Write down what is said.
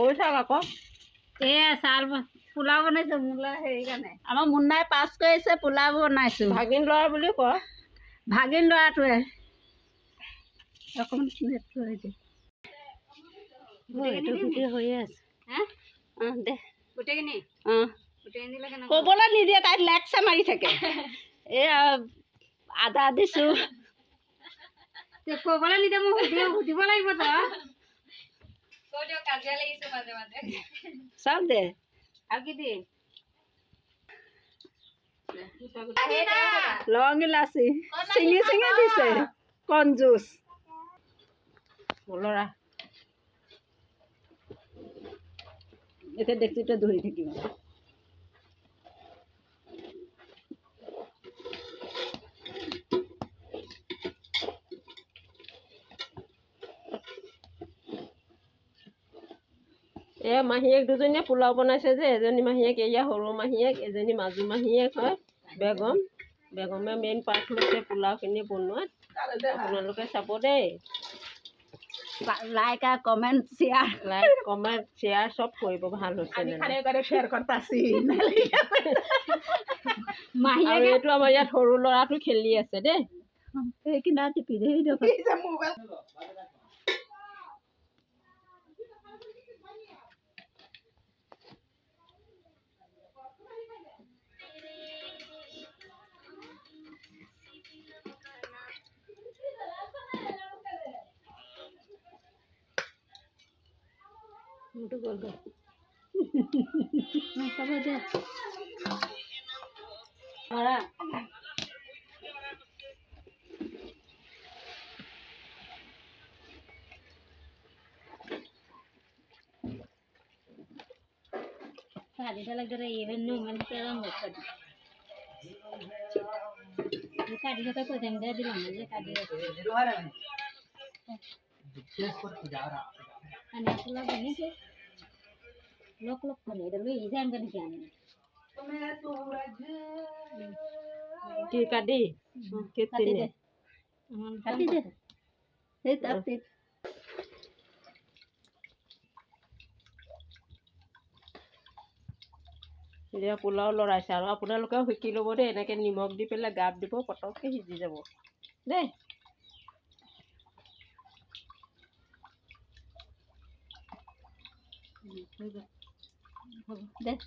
কৈ থাক আকৌ। চাল পোলাও বনাইছোঁ মূলা হেৰি কাৰণে। আমাৰ মুন্নাই পাছ কৰিছে, পোলাও বনাইছোঁ। ভাগিন ল'ৰা বুলি কয়। ভাগিন ল'ৰাটোৱে অকণমান নেট কৰি দে। হৈয়ে আছে। অঁ দে গোটেইখিনি। অঁ গোটেইখিনি ক'বলৈ নিদিয়ে, তাইক লেকচাৰ মাৰি থাকে। এয়া আদা দিছোঁ। ক'বলৈ নিদিয়ে, মোক সুধিব লাগিব তই। কাজিয়া লাগিছে মাজে মাজে। চাওক দে আৰু কি দিম। লং ইলাচি চিঙি চিঙি দিছে কঞ্জুচ ল'ৰা। এতিয়া ডেক্সিতে ধৰি থাকিব। মাহীয়েক দুজনীয়ে পোলাও বনাইছে যে, এজনী মাহীয়েক এয়া সৰু মাহীয়েক, এজনী মাজু মাহীয়েক হয় বেগম। বেগমে মেইন পাৰ্ট লৈছে পোলাওখিনি বনোৱাত। আপোনালোকে চাব দেই। লাইক আৰু কমেণ্ট শ্বেয়াৰ চব কৰিব। ভাল হৈছে আৰু এইটো আমাৰ ইয়াত সৰু ল'ৰাটো খেলি আছে দেই। সেইখিনি টিপি দে। মোৰটো গ'ল গ'ল। হ'ব দে। Kadi lagi even no man pelan kadi. Kadi kata ko jam dia bilang aja kadi. Anak pula begini sih. Lok kali dulu izan kan kian. Ki kadi. Kiti ni. Kadi deh. Hit update. এতিয়া পোলাও লৰাইছে আৰু আপোনালোকেও শিকি ল'ব দেই। এনেকৈ নিমখ দি পেলাই গাপ দিব, পটককৈ সিজি যাব দেই। Deh.